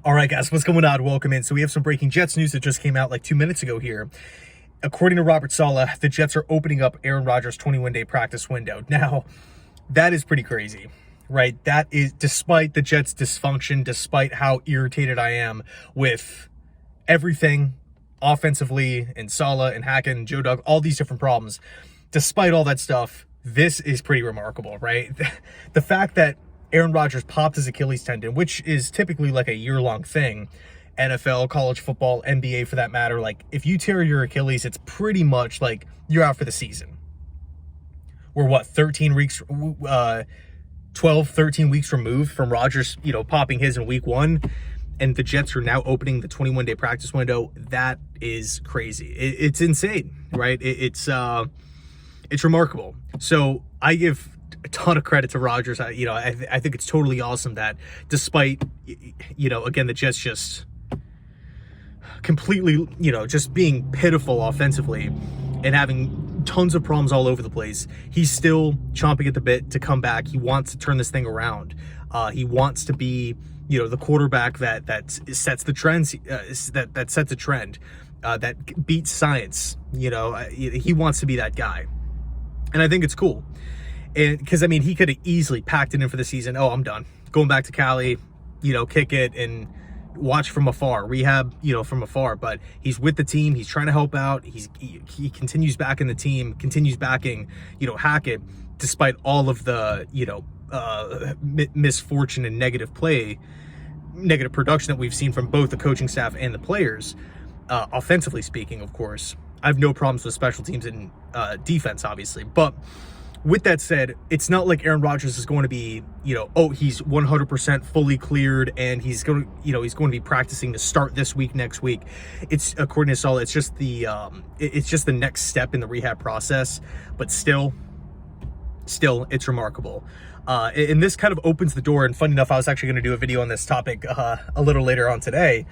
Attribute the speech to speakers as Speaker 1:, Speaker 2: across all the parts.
Speaker 1: All right, guys, what's going on? Welcome in. So we have some breaking Jets news that just came out like 2 minutes ago here. According to Robert Saleh, the Jets are opening up Aaron Rodgers' 21-day practice window. Now, that is pretty crazy, right? That is, despite the Jets' dysfunction, despite how irritated I am with everything offensively and Saleh and Hackett and Joe Doug, all these different problems, despite all that stuff, this is pretty remarkable, right? The fact that Aaron Rodgers popped his Achilles tendon, which is typically like a year-long thing. NFL, college football, NBA for that matter. Like, if you tear your Achilles, it's pretty much like you're out for the season. We're what, 13 weeks, 12, 13 weeks removed from Rodgers, popping his in week 1. And the Jets are now opening the 21-day practice window. That is crazy. It's insane, right? It's remarkable. So I give a ton of credit to Rodgers. I think it's totally awesome that despite, again, the Jets just completely, just being pitiful offensively and having tons of problems all over the place, he's still chomping at the bit to come back. He wants to turn this thing around. He wants to be, the quarterback that sets the trends, that sets a trend, that beats science. He wants to be that guy. And I think it's cool. And because, he could have easily packed it in for the season. Oh, I'm done. Going back to Cali, kick it and watch from afar, rehab, from afar. But he's with the team. He's trying to help out. He continues back in the team, continues backing, Hackett, despite all of the, misfortune and negative production that we've seen from both the coaching staff and the players. Offensively speaking, of course, I have no problems with special teams and defense, obviously. But with that said, it's not like Aaron Rodgers is going to be, he's 100% fully cleared and he's going to be practicing to start this week, next week. It's, according to Saul, it's just the next step in the rehab process. But still, it's remarkable. And this kind of opens the door. And funny enough, I was actually going to do a video on this topic a little later on today.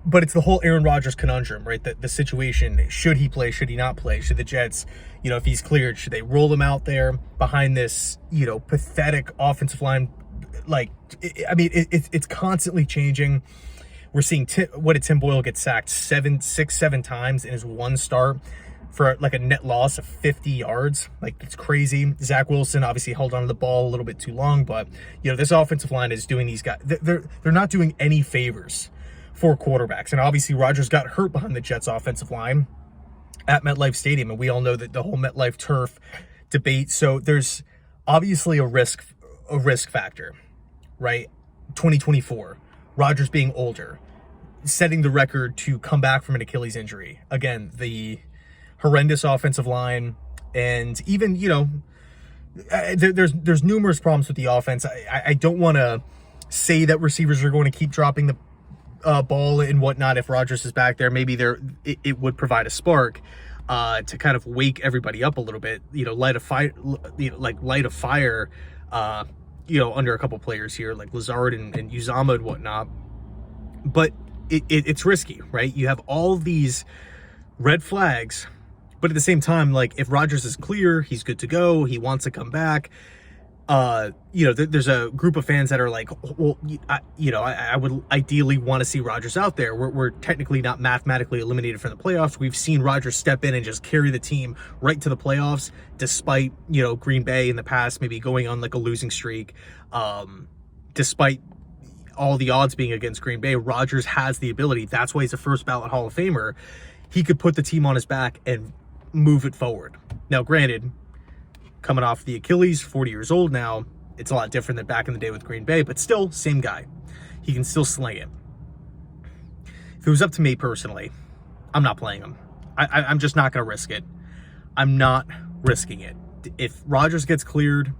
Speaker 1: But it's the whole Aaron Rodgers conundrum, right? The situation, should he play, should he not play? Should the Jets, if he's cleared, should they roll him out there behind this, pathetic offensive line? Like, it's constantly changing. We're seeing, what did Tim Boyle get sacked? 7 times in his one start for like a net loss of 50 yards. Like, it's crazy. Zach Wilson obviously held onto the ball a little bit too long, but, this offensive line is doing these guys, they're not doing any favors for quarterbacks. And obviously Rodgers got hurt behind the Jets offensive line at MetLife Stadium, and we all know that the whole MetLife turf debate. So there's obviously a risk factor, right? 2024, Rodgers being older, setting the record to come back from an Achilles injury. Again, the horrendous offensive line, and even, there's numerous problems with the offense. I don't want to say that receivers are going to keep dropping the ball and whatnot. If Rodgers is back there, maybe it would provide a spark to kind of wake everybody up a little bit, light a fire, under a couple players here like Lazard and Uzama and whatnot. But it's risky, right? You have all these red flags, but at the same time, like, if Rodgers is clear, he's good to go, he wants to come back. There's a group of fans that are like, well, I would ideally want to see Rodgers out there. We're technically not mathematically eliminated from the playoffs. We've seen Rodgers step in and just carry the team right to the playoffs, despite, Green Bay in the past maybe going on like a losing streak. Despite all the odds being against Green Bay, Rodgers has the ability. That's why he's a first ballot Hall of Famer. He could put the team on his back and move it forward. Now, granted, coming off the Achilles, 40 years old now, it's a lot different than back in the day with Green Bay, but still, same guy. He can still sling it. If it was up to me personally, I'm not playing him. I'm just not going to risk it. I'm not risking it. If Rodgers gets cleared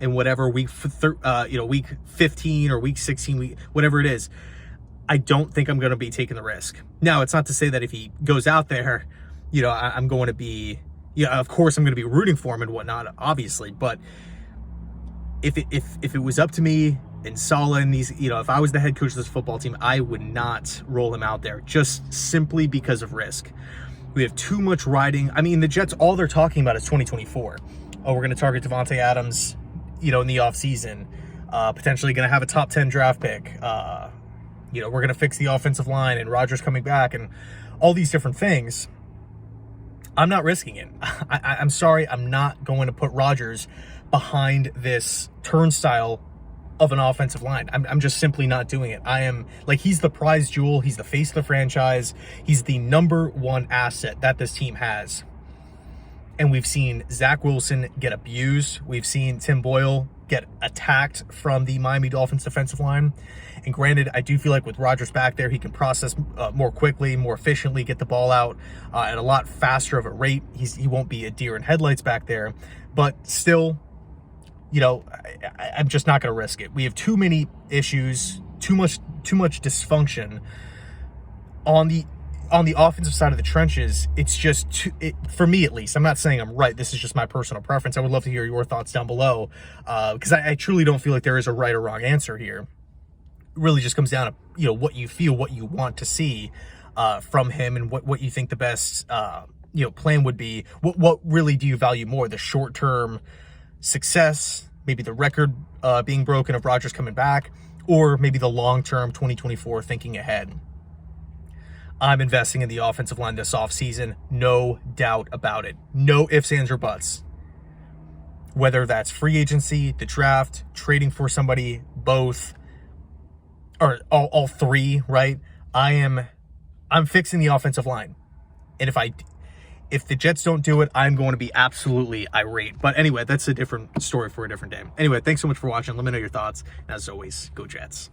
Speaker 1: in whatever week 15 or week 16, whatever it is, I don't think I'm going to be taking the risk. Now, it's not to say that if he goes out there, I'm going to be, of course I'm going to be rooting for him and whatnot, obviously. But if it was up to me and Saleh and these, if I was the head coach of this football team, I would not roll him out there just simply because of risk. We have too much riding. The Jets, all they're talking about is 2024. Oh, we're going to target Devontae Adams, in the offseason. Potentially going to have a top 10 draft pick. you know, we're going to fix the offensive line and Rodgers coming back and all these different things, I'm not risking it. I'm sorry, I'm not going to put Rodgers behind this turnstile of an offensive line. I'm just simply not doing it. I am like, he's the prize jewel. He's the face of the franchise. He's the number one asset that this team has. And we've seen Zach Wilson get abused. We've seen Tim Boyle get attacked from the Miami Dolphins defensive line. And granted, I do feel like with Rodgers back there, he can process more quickly, more efficiently, get the ball out at a lot faster of a rate. He won't be a deer in headlights back there. But still, you know, I'm just not going to risk it. We have too many issues, too much dysfunction on the offensive side of the trenches. It's just for me, at least. I'm not saying I'm right. This is just my personal preference. I would love to hear your thoughts down below, because I truly don't feel like there is a right or wrong answer here. It really just comes down to, you know, what you feel, what you want to see from him, and what you think the best you know, plan would be. What really do you value more? The short-term success, maybe the record being broken of Rodgers coming back, or maybe the long-term 2024 thinking ahead? I'm investing in the offensive line this offseason, no doubt about it. No ifs, ands, or buts. Whether that's free agency, the draft, trading for somebody, both, or all three, right? I'm fixing the offensive line. And if the Jets don't do it, I'm going to be absolutely irate. But anyway, that's a different story for a different day. Anyway, thanks so much for watching. Let me know your thoughts. And as always, go Jets.